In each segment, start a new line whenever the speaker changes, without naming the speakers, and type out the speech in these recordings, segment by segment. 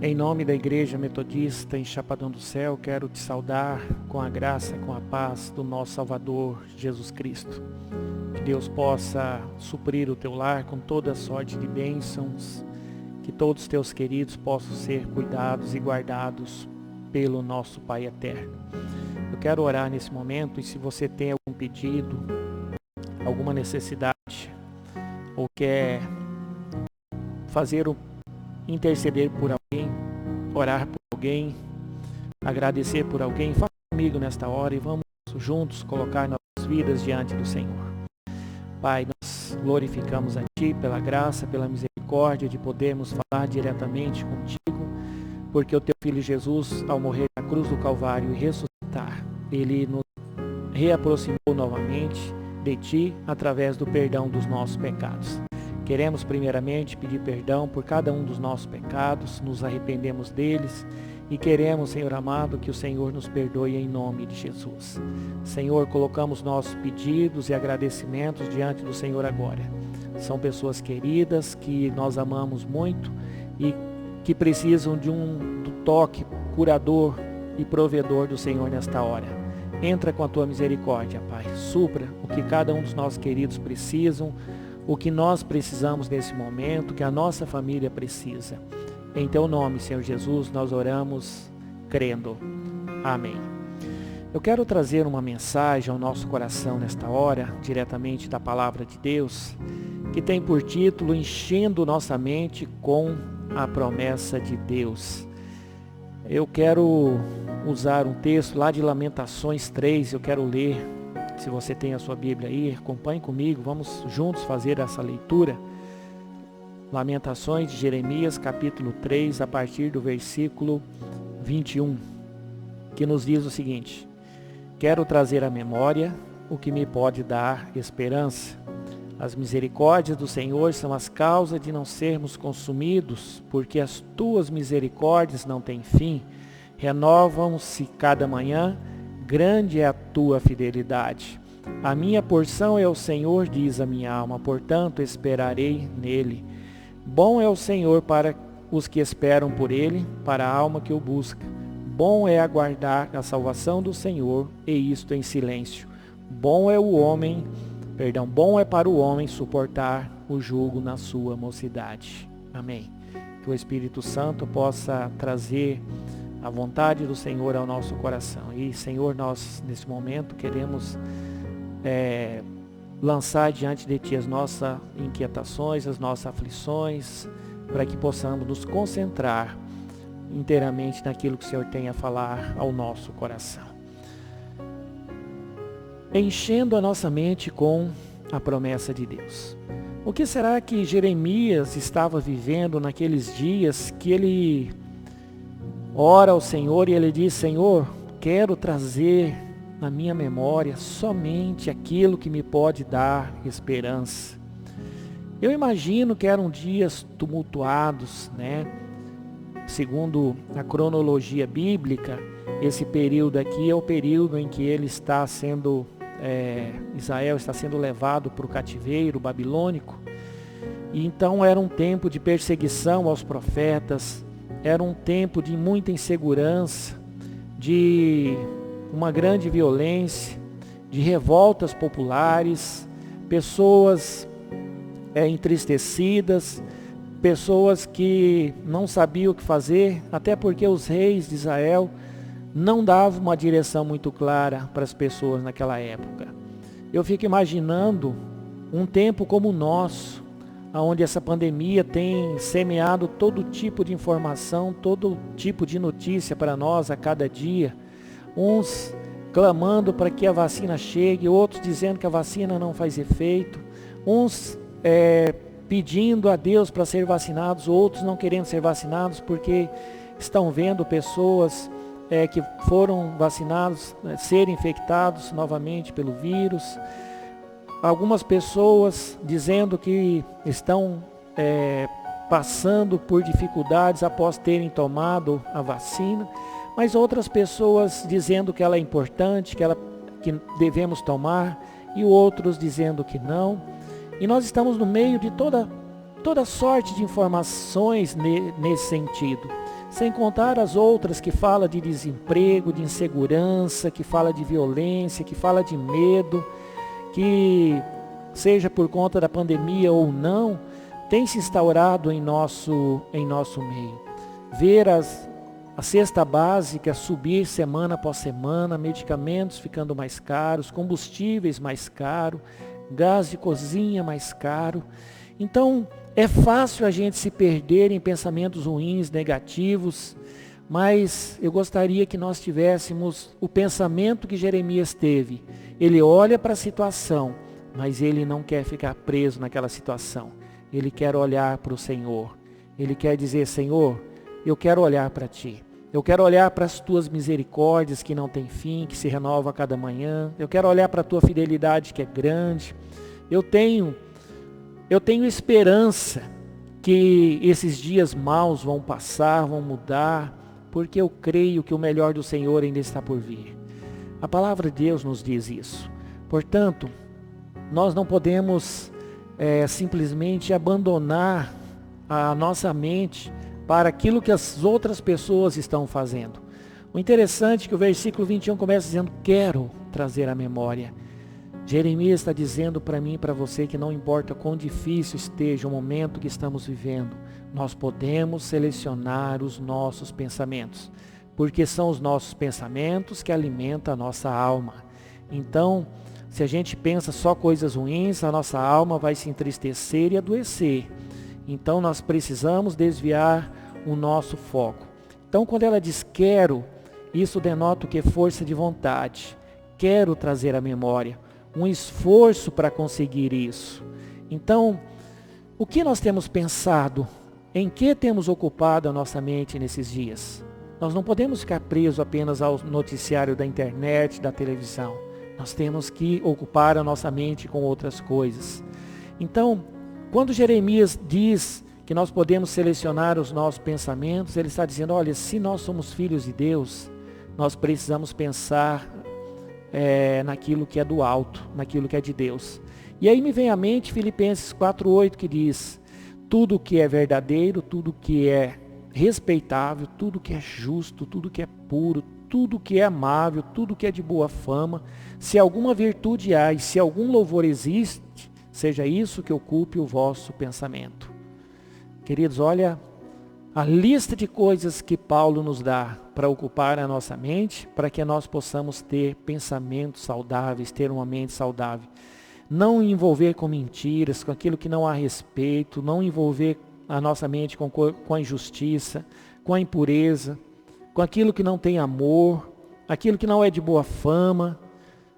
Em nome da Igreja Metodista em Chapadão do Céu, quero te saudar com a graça, com a paz do nosso Salvador Jesus Cristo. Que Deus possa suprir o teu lar com toda a sorte de bênçãos, que todos os teus queridos possam ser cuidados e guardados pelo nosso Pai Eterno. Eu quero orar nesse momento, e se você tem algum pedido, alguma necessidade, ou quer interceder por alguém, orar por alguém, agradecer por alguém, fala comigo nesta hora e vamos juntos colocar nossas vidas diante do Senhor. Pai, nós glorificamos a Ti pela graça, pela misericórdia de podermos falar diretamente contigo, porque o Teu Filho Jesus, ao morrer na cruz do Calvário e ressuscitar, Ele nos reaproximou novamente de Ti através do perdão dos nossos pecados. Queremos primeiramente pedir perdão por cada um dos nossos pecados, nos arrependemos deles e queremos, Senhor amado, que o Senhor nos perdoe em nome de Jesus. Senhor, colocamos nossos pedidos e agradecimentos diante do Senhor agora. São pessoas queridas que nós amamos muito e que precisam do toque curador e provedor do Senhor nesta hora. Entra com a Tua misericórdia, Pai. Supra o que cada um dos nossos queridos precisam, o que nós precisamos nesse momento, que a nossa família precisa. Em Teu nome, Senhor Jesus, nós oramos crendo. Amém. Eu quero trazer uma mensagem ao nosso coração nesta hora, diretamente da Palavra de Deus, que tem por título Enchendo Nossa Mente com a Promessa de Deus. Eu quero usar um texto lá de Lamentações 3, eu quero ler. Se você tem a sua Bíblia aí, acompanhe comigo, vamos juntos fazer essa leitura. Lamentações de Jeremias, capítulo 3, a partir do versículo 21, que nos diz o seguinte: Quero trazer à memória o que me pode dar esperança. As misericórdias do Senhor são as causas de não sermos consumidos, porque as tuas misericórdias não têm fim, renovam-se cada manhã. Grande é a tua fidelidade. A minha porção é o Senhor, diz a minha alma, portanto esperarei nele. Bom é o Senhor para os que esperam por ele, para a alma que o busca. Bom é aguardar a salvação do Senhor, e isto em silêncio. Bom é para o homem suportar o jugo na sua mocidade. Amém. Que o Espírito Santo possa trazer a vontade do Senhor ao nosso coração. E, Senhor, nós, nesse momento, queremos lançar diante de Ti as nossas inquietações, as nossas aflições, para que possamos nos concentrar inteiramente naquilo que o Senhor tem a falar ao nosso coração. Enchendo a nossa mente com a promessa de Deus. O que será que Jeremias estava vivendo naqueles dias que ele ora ao Senhor e ele diz: Senhor, quero trazer na minha memória somente aquilo que me pode dar esperança. Eu imagino que eram dias tumultuados, né? Segundo a cronologia bíblica, esse período aqui é o período em que Israel está sendo levado para o cativeiro babilônico. E então era um tempo de perseguição aos profetas, era um tempo de muita insegurança, de uma grande violência, de revoltas populares, pessoas entristecidas, pessoas que não sabiam o que fazer, até porque os reis de Israel não davam uma direção muito clara para as pessoas naquela época. Eu fico imaginando um tempo como o nosso, onde essa pandemia tem semeado todo tipo de informação, todo tipo de notícia para nós a cada dia. Uns clamando para que a vacina chegue, outros dizendo que a vacina não faz efeito, uns pedindo a Deus para ser vacinados, outros não querendo ser vacinados porque estão vendo pessoas que foram vacinados serem infectados novamente pelo vírus. Algumas pessoas dizendo que estão passando por dificuldades após terem tomado a vacina, mas outras pessoas dizendo que ela é importante, que devemos tomar, e outros dizendo que não. E nós estamos no meio de toda sorte de informações nesse sentido. sem contar as outras que falam de desemprego, de insegurança, que fala de violência, que fala de medo, que seja por conta da pandemia ou não, tem se instaurado em nosso meio. Ver a cesta básica subir semana após semana, medicamentos ficando mais caros, combustíveis mais caros, gás de cozinha mais caro. Então, é fácil a gente se perder em pensamentos ruins, negativos, mas eu gostaria que nós tivéssemos o pensamento que Jeremias teve. Ele olha para a situação, mas ele não quer ficar preso naquela situação. Ele quer olhar para o Senhor. Ele quer dizer, Senhor, eu quero olhar para Ti. Eu quero olhar para as Tuas misericórdias que não têm fim, que se renovam a cada manhã. Eu quero olhar para a Tua fidelidade que é grande. Eu tenho esperança que esses dias maus vão passar, vão mudar, porque eu creio que o melhor do Senhor ainda está por vir. A palavra de Deus nos diz isso. Portanto, nós não podemos simplesmente abandonar a nossa mente para aquilo que as outras pessoas estão fazendo. O interessante é que o versículo 21 começa dizendo, quero trazer à memória. Jeremias está dizendo para mim e para você que não importa quão difícil esteja o momento que estamos vivendo, nós podemos selecionar os nossos pensamentos, porque são os nossos pensamentos que alimentam a nossa alma. Então, se a gente pensa só coisas ruins, a nossa alma vai se entristecer e adoecer. Então, nós precisamos desviar o nosso foco. Então, quando ela diz quero, isso denota o que? Força de vontade. Quero trazer à memória. Um esforço para conseguir isso. Então, o que nós temos pensado? Em que temos ocupado a nossa mente nesses dias? Nós não podemos ficar presos apenas ao noticiário da internet, da televisão. Nós temos que ocupar a nossa mente com outras coisas. Então, quando Jeremias diz que nós podemos selecionar os nossos pensamentos, ele está dizendo, olha, se nós somos filhos de Deus, nós precisamos pensar naquilo que é do alto, naquilo que é de Deus. E aí me vem à mente Filipenses 4:8 que diz, tudo que é verdadeiro, tudo que é respeitável, tudo que é justo, tudo que é puro, tudo que é amável, tudo que é de boa fama, se alguma virtude há e se algum louvor existe, seja isso que ocupe o vosso pensamento. Queridos, olha a lista de coisas que Paulo nos dá para ocupar a nossa mente, para que nós possamos ter pensamentos saudáveis, ter uma mente saudável. Não envolver com mentiras, com aquilo que não há respeito, não envolver a nossa mente com a injustiça, com a impureza, com aquilo que não tem amor, aquilo que não é de boa fama,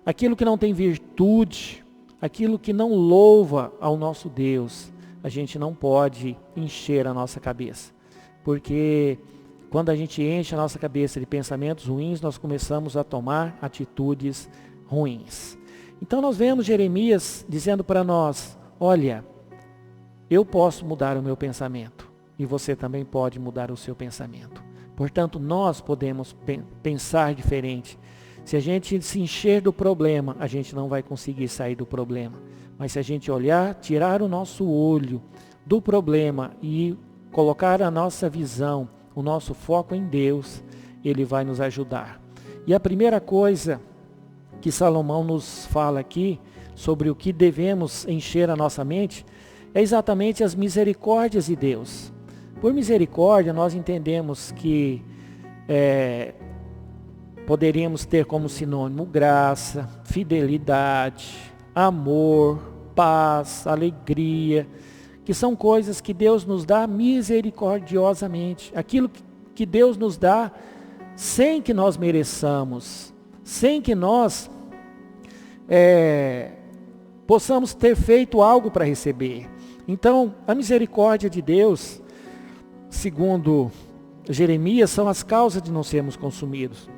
aquilo que não tem virtude, aquilo que não louva ao nosso Deus. A gente não pode encher a nossa cabeça. Porque quando a gente enche a nossa cabeça de pensamentos ruins, nós começamos a tomar atitudes ruins. Então nós vemos Jeremias dizendo para nós, olha, eu posso mudar o meu pensamento e você também pode mudar o seu pensamento. Portanto, nós podemos pensar diferente. Se a gente se encher do problema, a gente não vai conseguir sair do problema. Mas se a gente olhar, tirar o nosso olho do problema e colocar a nossa visão, o nosso foco em Deus, Ele vai nos ajudar. E a primeira coisa que Salomão nos fala aqui, sobre o que devemos encher a nossa mente, é exatamente as misericórdias de Deus. Por misericórdia, nós entendemos que poderíamos ter como sinônimo graça, fidelidade, amor, paz, alegria, que são coisas que Deus nos dá misericordiosamente. Aquilo que Deus nos dá sem que nós mereçamos, sem que nós possamos ter feito algo para receber. Então, a misericórdia de Deus, segundo Jeremias, são as causas de não sermos consumidos.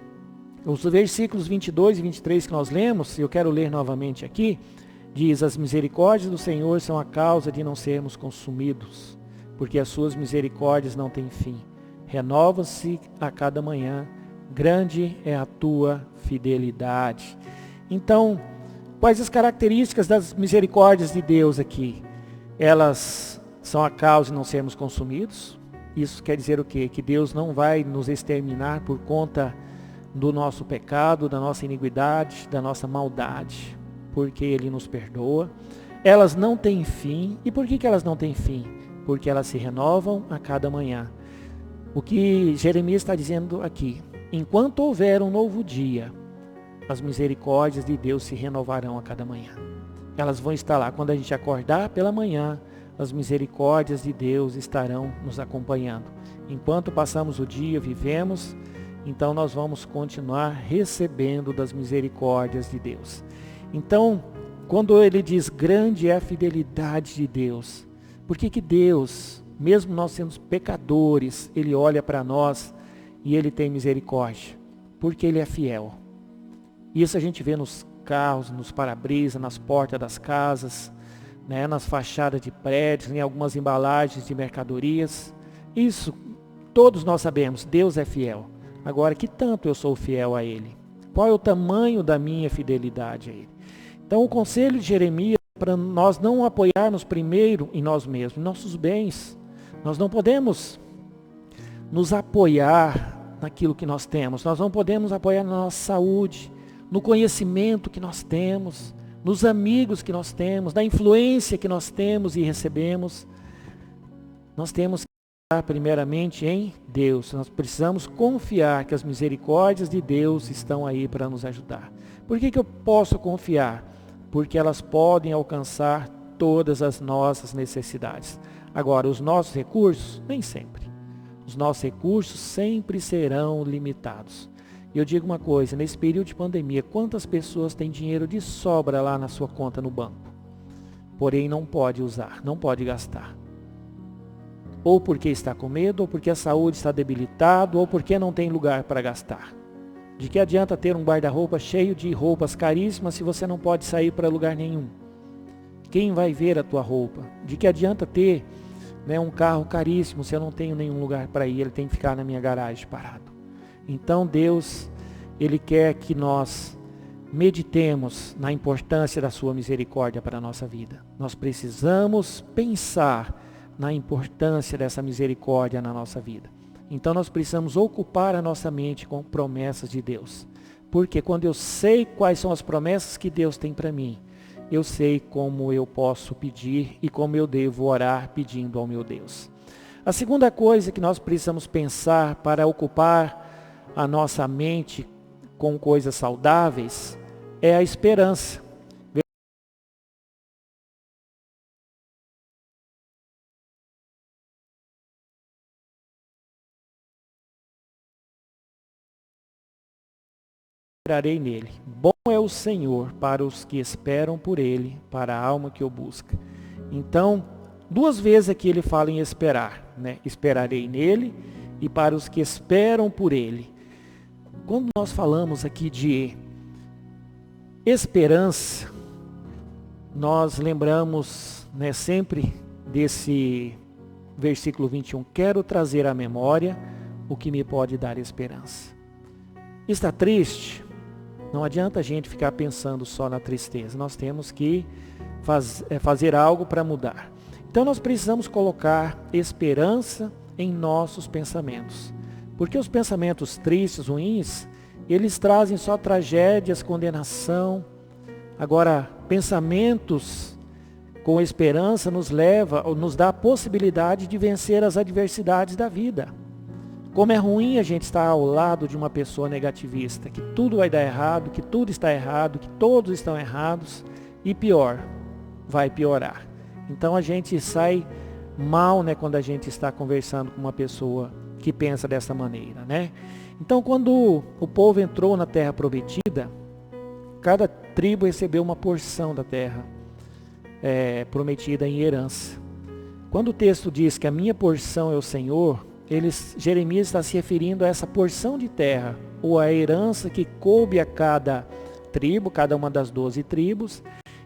Os versículos 22 e 23 que nós lemos, eu quero ler novamente aqui, diz, as misericórdias do Senhor são a causa de não sermos consumidos, porque as suas misericórdias não têm fim. Renovam-se a cada manhã, grande é a tua fidelidade. Então, quais as características das misericórdias de Deus aqui? Elas são a causa de não sermos consumidos, Isso quer dizer o quê? Que Deus não vai nos exterminar por conta do nosso pecado, da nossa iniquidade, da nossa maldade, porque Ele nos perdoa. Elas não têm fim. E por que elas não têm fim? Porque elas se renovam a cada manhã. O que Jeremias está dizendo aqui: enquanto houver um novo dia, as misericórdias de Deus se renovarão a cada manhã. Elas vão estar lá. Quando a gente acordar pela manhã, as misericórdias de Deus estarão nos acompanhando. Enquanto passamos o dia, vivemos, então nós vamos continuar recebendo das misericórdias de Deus. Então, quando ele diz grande é a fidelidade de Deus, por que Deus, mesmo nós sendo pecadores, Ele olha para nós e Ele tem misericórdia? Porque Ele é fiel. Isso a gente vê nos carros, nos para-brisa, nas portas das casas, né, nas fachadas de prédios, em algumas embalagens de mercadorias. Isso todos nós sabemos, Deus é fiel. Agora, que tanto eu sou fiel a Ele? Qual é o tamanho da minha fidelidade a Ele? Então, o conselho de Jeremias é para nós não apoiarmos primeiro em nós mesmos, em nossos bens. Nós não podemos nos apoiar naquilo que nós temos. Nós não podemos apoiar na nossa saúde, no conhecimento que nós temos, nos amigos que nós temos, na influência que nós temos e recebemos. Nós temos que estar primeiramente em Deus. Nós precisamos confiar que as misericórdias de Deus estão aí para nos ajudar. Por que eu posso confiar? Porque elas podem alcançar todas as nossas necessidades. Agora, os nossos recursos, nem sempre. Os nossos recursos sempre serão limitados. E eu digo uma coisa, nesse período de pandemia, quantas pessoas têm dinheiro de sobra lá na sua conta no banco? Porém não pode usar, não pode gastar. Ou porque está com medo, ou porque a saúde está debilitada, ou porque não tem lugar para gastar. De que adianta ter um guarda-roupa cheio de roupas caríssimas se você não pode sair para lugar nenhum? Quem vai ver a tua roupa? De que adianta ter, né, um carro caríssimo se eu não tenho nenhum lugar para ir? Ele tem que ficar na minha garagem parado. Então Deus, Ele quer que nós meditemos na importância da sua misericórdia para a nossa vida. Nós precisamos pensar na importância dessa misericórdia na nossa vida. Então nós precisamos ocupar a nossa mente com promessas de Deus. Porque quando eu sei quais são as promessas que Deus tem para mim, eu sei como eu posso pedir e como eu devo orar pedindo ao meu Deus. A segunda coisa que nós precisamos pensar para ocupar a nossa mente com coisas saudáveis é a esperança. Esperarei nele. Bom é o Senhor para os que esperam por Ele, para a alma que o busca. Então, duas vezes aqui ele fala em esperar, né? Esperarei nele e para os que esperam por Ele. Quando nós falamos aqui de esperança, nós lembramos, né, sempre desse versículo 21. Quero trazer à memória o que me pode dar esperança. Está triste? Não adianta a gente ficar pensando só na tristeza. Nós temos que fazer algo para mudar. Então nós precisamos colocar esperança em nossos pensamentos. Porque os pensamentos tristes, ruins, eles trazem só tragédias, condenação. Agora, pensamentos com esperança nos dá a possibilidade de vencer as adversidades da vida. Como é ruim a gente estar ao lado de uma pessoa negativista, que tudo vai dar errado, que tudo está errado, que todos estão errados, e pior, vai piorar. Então a gente sai mal, né, quando a gente está conversando com uma pessoa que pensa dessa maneira, né? Então, quando o povo entrou na terra prometida, cada tribo recebeu uma porção da terra prometida em herança. Quando o texto diz que a minha porção é o Senhor, Jeremias está se referindo a essa porção de terra, ou a herança que coube a cada tribo, cada uma das 12 tribos,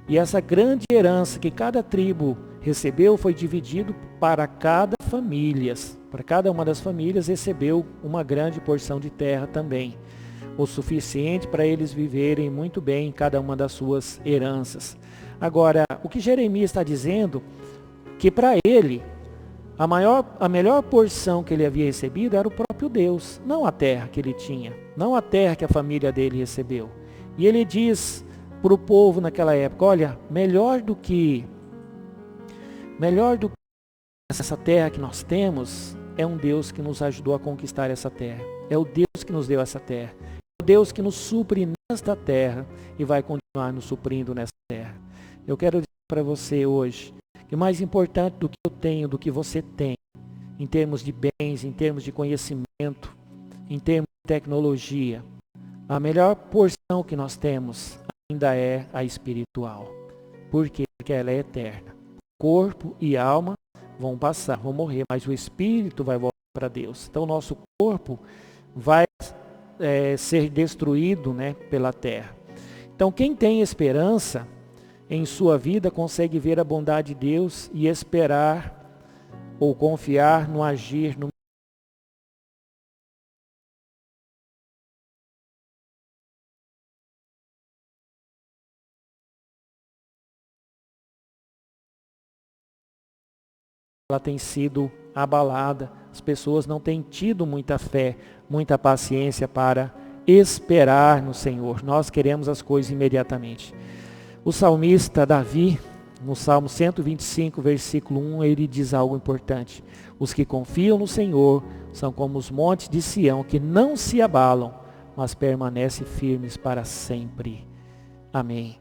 e essa grande herança que cada tribo recebeu foi dividido para cada família. Para cada uma das famílias recebeu uma grande porção de terra também, o suficiente para eles viverem muito bem em cada uma das suas heranças. Agora, o que Jeremias está dizendo, que para ele, A melhor porção que ele havia recebido era o próprio Deus, não a terra que ele tinha, não a terra que a família dele recebeu. E ele diz para o povo naquela época, olha, melhor do que essa terra que nós temos, é um Deus que nos ajudou a conquistar essa terra. É o Deus que nos deu essa terra. É o Deus que nos supre nesta terra e vai continuar nos suprindo nessa terra. Eu quero dizer para você hoje, que mais importante do que eu tenho, do que você tem, em termos de bens, em termos de conhecimento, em termos de tecnologia, a melhor porção que nós temos ainda é a espiritual. Por quê? Porque ela é eterna. Corpo e alma vão passar, vão morrer, mas o espírito vai voltar para Deus. Então o nosso corpo vai ser destruído, né, pela terra. Então quem tem esperança em sua vida consegue ver a bondade de Deus e esperar ou confiar no agir, no ela tem sido abalada. As pessoas não têm tido muita fé, muita paciência para esperar no Senhor. Nós queremos as coisas imediatamente. O salmista Davi, no Salmo 125, versículo 1, ele diz algo importante. Os que confiam no Senhor são como os montes de Sião, que não se abalam, mas permanecem firmes para sempre. Amém.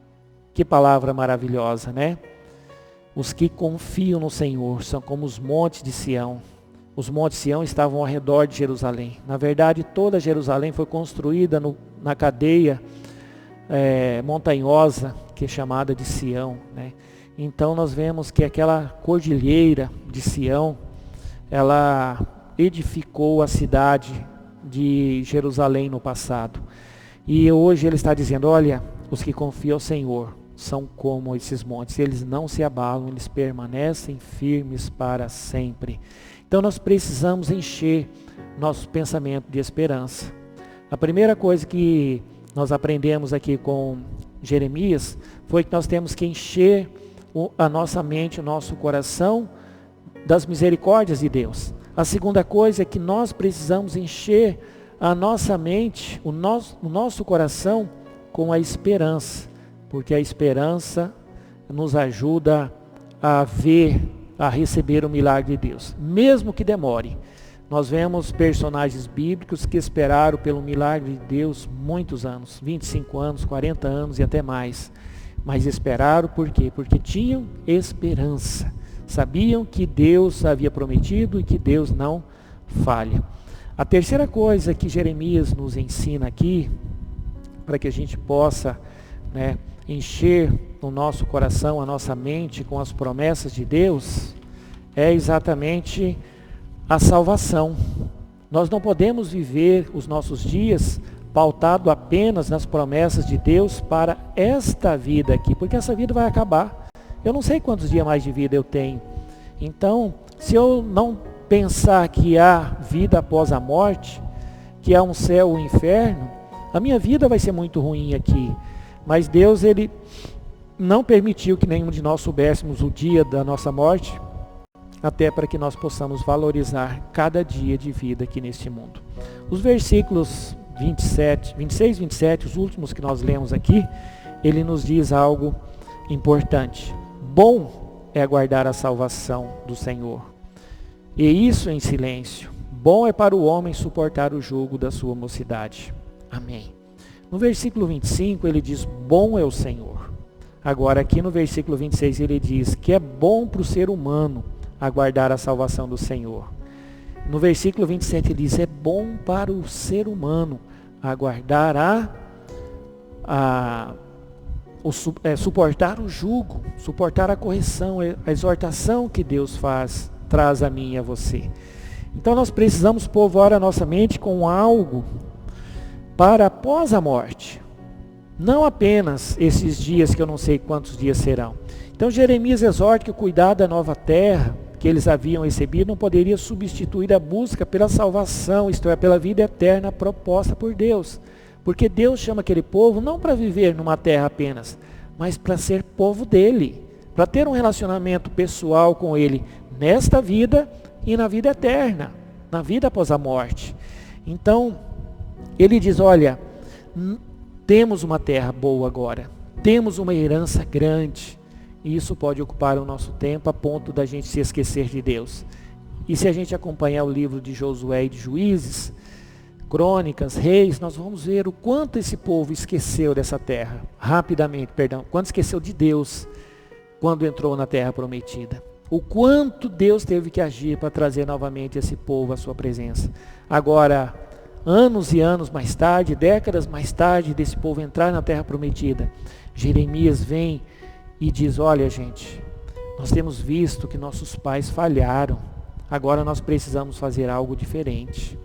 Que palavra maravilhosa, né? Os que confiam no Senhor são como os montes de Sião. Os montes de Sião estavam ao redor de Jerusalém. Na verdade, toda Jerusalém foi construída na cadeia montanhosa, que é chamada de Sião, né? Então nós vemos que aquela cordilheira de Sião, ela edificou a cidade de Jerusalém no passado. E hoje ele está dizendo, olha, os que confiam no Senhor são como esses montes, eles não se abalam, eles permanecem firmes para sempre. Então nós precisamos encher nosso pensamento de esperança. A primeira coisa que nós aprendemos aqui com Jeremias foi que nós temos que encher a nossa mente, o nosso coração das misericórdias de Deus. A segunda coisa é que nós precisamos encher a nossa mente, o nosso coração com a esperança, porque a esperança nos ajuda a ver, a receber o milagre de Deus, mesmo que demore. Nós vemos personagens bíblicos que esperaram pelo milagre de Deus muitos anos, 25 anos, 40 anos e até mais. Mas esperaram por quê? Porque tinham esperança. Sabiam que Deus havia prometido e que Deus não falha. A terceira coisa que Jeremias nos ensina aqui, para que a gente possa, né, encher o nosso coração, a nossa mente com as promessas de Deus, é exatamente a salvação. Nós não podemos viver os nossos dias pautado apenas nas promessas de Deus para esta vida aqui, porque essa vida vai acabar. Eu não sei quantos dias mais de vida eu tenho. Então, se eu não pensar que há vida após a morte, que há um céu ou um inferno, a minha vida vai ser muito ruim aqui. Mas Deus, Ele não permitiu que nenhum de nós soubéssemos o dia da nossa morte, até para que nós possamos valorizar cada dia de vida aqui neste mundo. Os versículos 26, 27, os últimos que nós lemos aqui, ele nos diz algo importante. Bom é aguardar a salvação do Senhor, e isso em silêncio. Bom é para o homem suportar o jugo da sua mocidade. Amém. No versículo 25 ele diz, bom é o Senhor. Agora aqui no versículo 26 ele diz que é bom para o ser humano aguardar a salvação do Senhor. No versículo 27 ele diz, é bom para o ser humano aguardar suportar o jugo, suportar a correção, a exortação que Deus traz a mim e a você. Então nós precisamos povoar a nossa mente com algo para após a morte. Não apenas esses dias que eu não sei quantos dias serão. Então Jeremias exorta que o cuidado da nova terra que eles haviam recebido não poderia substituir a busca pela salvação, isto é, pela vida eterna proposta por Deus. Porque Deus chama aquele povo não para viver numa terra apenas, mas para ser povo dele, para ter um relacionamento pessoal com ele nesta vida e na vida eterna, na vida após a morte. Então, ele diz, olha, temos uma terra boa agora, temos uma herança grande, e isso pode ocupar o nosso tempo a ponto da gente se esquecer de Deus. E se a gente acompanhar o livro de Josué e de Juízes, Crônicas, Reis, nós vamos ver o quanto esse povo esqueceu dessa terra, quanto esqueceu de Deus quando entrou na terra prometida. O quanto Deus teve que agir para trazer novamente esse povo à sua presença. Agora, anos e anos mais tarde, décadas mais tarde, desse povo entrar na terra prometida, Jeremias vem e diz, olha gente, nós temos visto que nossos pais falharam, agora nós precisamos fazer algo diferente.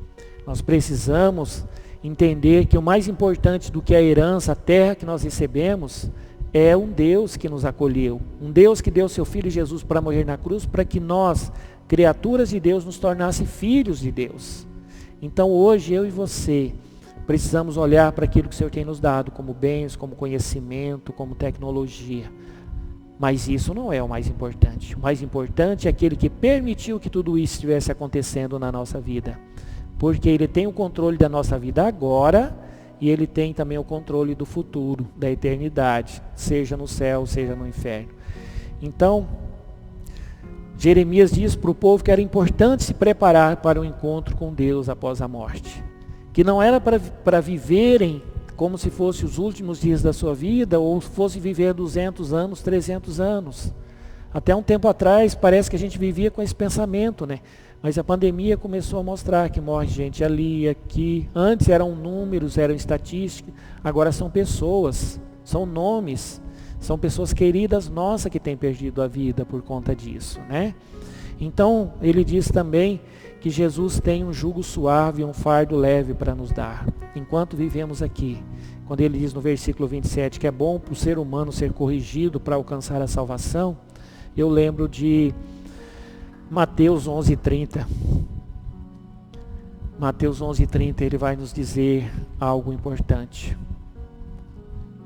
Nós precisamos entender que o mais importante do que a herança, a terra que nós recebemos, é um Deus que nos acolheu. Um Deus que deu seu Filho Jesus para morrer na cruz, para que nós, criaturas de Deus, nos tornasse filhos de Deus. Então hoje eu e você precisamos olhar para aquilo que o Senhor tem nos dado, como bens, como conhecimento, como tecnologia. Mas isso não é o mais importante. O mais importante é aquele que permitiu que tudo isso estivesse acontecendo na nossa vida. Porque Ele tem o controle da nossa vida agora, e Ele tem também o controle do futuro, da eternidade, seja no céu, seja no inferno. Então, Jeremias diz para o povo que era importante se preparar para o encontro com Deus após a morte. Que não era para viverem como se fossem os últimos dias da sua vida, ou fosse viver 200 anos, 300 anos. Até um tempo atrás, parece que a gente vivia com esse pensamento, né? Mas a pandemia começou a mostrar que morre gente ali, aqui. Antes eram números, eram estatísticas, agora são pessoas, são nomes, são pessoas queridas nossas que têm perdido a vida por conta disso, né? Então, ele diz também que Jesus tem um jugo suave, um fardo leve para nos dar, enquanto vivemos aqui. Quando ele diz no versículo 27 que é bom para o ser humano ser corrigido para alcançar a salvação, eu lembro de Mateus 11:30. Mateus 11:30, ele vai nos dizer algo importante.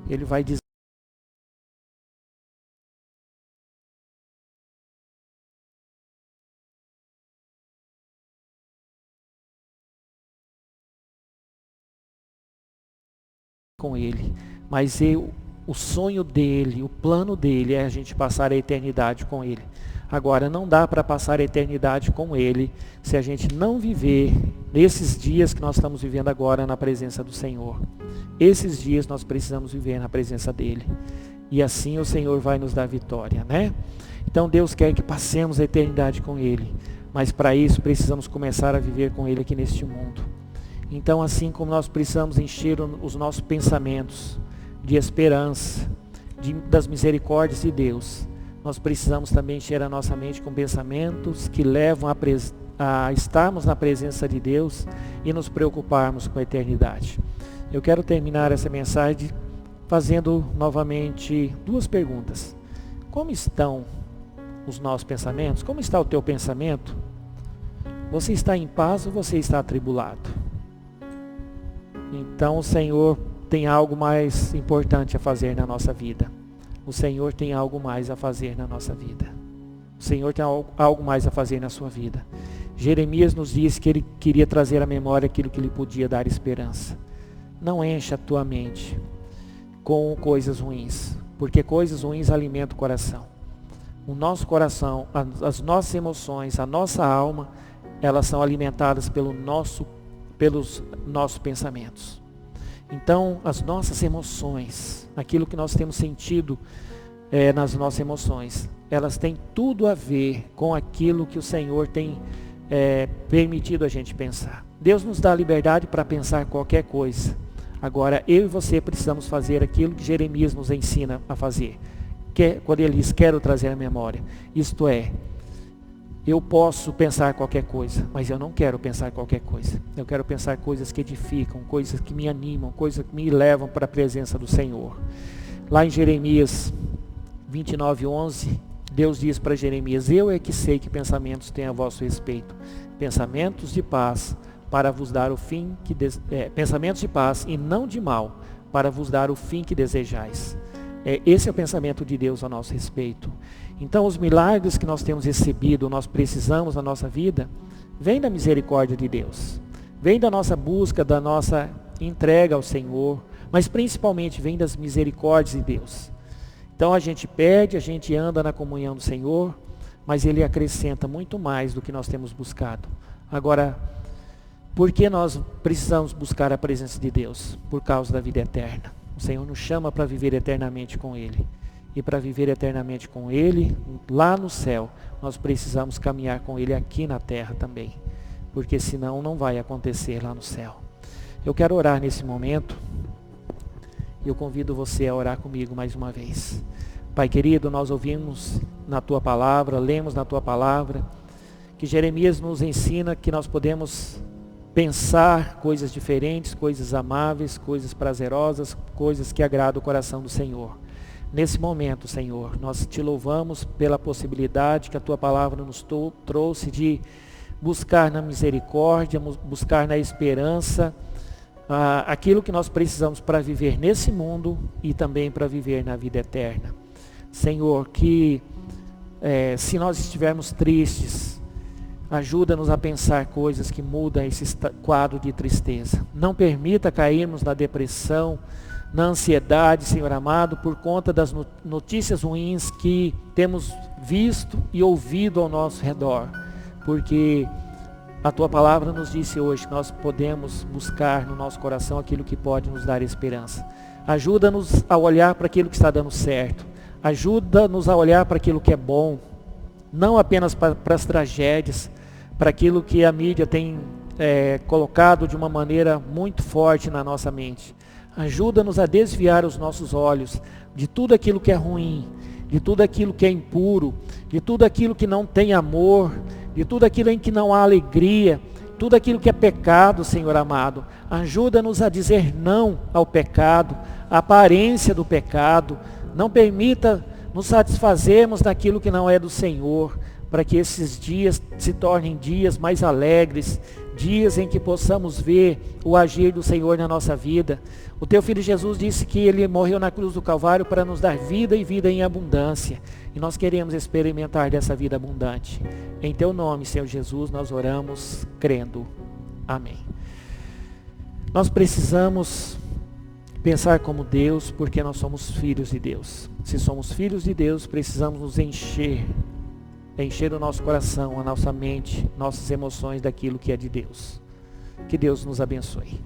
Ele vai dizer com ele, mas o sonho dele, o plano dele é a gente passar a eternidade com ele. Agora, não dá para passar a eternidade com Ele se a gente não viver nesses dias que nós estamos vivendo agora na presença do Senhor. Esses dias nós precisamos viver na presença dEle. E assim o Senhor vai nos dar vitória, né? Então Deus quer que passemos a eternidade com Ele. Mas para isso precisamos começar a viver com Ele aqui neste mundo. Então assim como nós precisamos encher os nossos pensamentos de esperança, das misericórdias de Deus, nós precisamos também encher a nossa mente com pensamentos que levam a estarmos na presença de Deus e nos preocuparmos com a eternidade. Eu quero terminar essa mensagem fazendo novamente duas perguntas. Como estão os nossos pensamentos? Como está o teu pensamento? Você está em paz ou você está atribulado? Então o Senhor tem algo mais importante a fazer na nossa vida. O Senhor tem algo mais a fazer na nossa vida. O Senhor tem algo mais a fazer na sua vida. Jeremias nos disse que ele queria trazer à memória aquilo que lhe podia dar esperança. Não encha a tua mente com coisas ruins, porque coisas ruins alimentam o coração. O nosso coração, as nossas emoções, a nossa alma, elas são alimentadas pelos nossos pensamentos. Então, as nossas emoções, aquilo que nós temos sentido nas nossas emoções, elas têm tudo a ver com aquilo que o Senhor tem permitido a gente pensar. Deus nos dá liberdade para pensar qualquer coisa. Agora, eu e você precisamos fazer aquilo que Jeremias nos ensina a fazer. Quando ele diz, quero trazer a memória. Isto é, eu posso pensar qualquer coisa, mas eu não quero pensar qualquer coisa. Eu quero pensar coisas que edificam, coisas que me animam, coisas que me levam para a presença do Senhor. Lá em Jeremias 29:11, Deus diz para Jeremias, eu é que sei que pensamentos têm a vosso respeito, pensamentos de paz, para vos dar o fim que pensamentos de paz e não de mal, para vos dar o fim que desejais. Esse é o pensamento de Deus a nosso respeito. Então os milagres que nós temos recebido, nós precisamos na nossa vida, vem da misericórdia de Deus. Vem da nossa busca, da nossa entrega ao Senhor, mas principalmente vem das misericórdias de Deus. Então a gente pede, a gente anda na comunhão do Senhor, mas Ele acrescenta muito mais do que nós temos buscado. Agora, por que nós precisamos buscar a presença de Deus? Por causa da vida eterna. O Senhor nos chama para viver eternamente com Ele. E para viver eternamente com Ele, lá no céu, nós precisamos caminhar com Ele aqui na terra também. Porque senão não vai acontecer lá no céu. Eu quero orar nesse momento. E eu convido você a orar comigo mais uma vez. Pai querido, nós ouvimos na Tua palavra, lemos na Tua palavra, que Jeremias nos ensina que nós podemos pensar coisas diferentes, coisas amáveis, coisas prazerosas, coisas que agradam o coração do Senhor. Nesse momento, Senhor, nós Te louvamos pela possibilidade que a Tua palavra nos trouxe de buscar na misericórdia, buscar na esperança, aquilo que nós precisamos para viver nesse mundo e também para viver na vida eterna. Senhor, que se nós estivermos tristes, ajuda-nos a pensar coisas que mudam esse quadro de tristeza. Não permita cairmos na depressão, na ansiedade, Senhor amado, por conta das notícias ruins que temos visto e ouvido ao nosso redor. Porque a Tua palavra nos disse hoje que nós podemos buscar no nosso coração aquilo que pode nos dar esperança. Ajuda-nos a olhar para aquilo que está dando certo. Ajuda-nos a olhar para aquilo que é bom. Não apenas para as tragédias, para aquilo que a mídia tem colocado de uma maneira muito forte na nossa mente. Ajuda-nos a desviar os nossos olhos de tudo aquilo que é ruim, de tudo aquilo que é impuro, de tudo aquilo que não tem amor, de tudo aquilo em que não há alegria, tudo aquilo que é pecado, Senhor amado. Ajuda-nos a dizer não ao pecado, à aparência do pecado. Não permita nos satisfazermos daquilo que não é do Senhor, para que esses dias se tornem dias mais alegres, dias em que possamos ver o agir do Senhor na nossa vida. O Teu Filho Jesus disse que Ele morreu na cruz do Calvário para nos dar vida e vida em abundância. E nós queremos experimentar dessa vida abundante. Em Teu nome, Senhor Jesus, nós oramos crendo. Amém. Nós precisamos pensar como Deus, porque nós somos filhos de Deus. Se somos filhos de Deus, precisamos nos encher o nosso coração, a nossa mente, nossas emoções daquilo que é de Deus. Que Deus nos abençoe.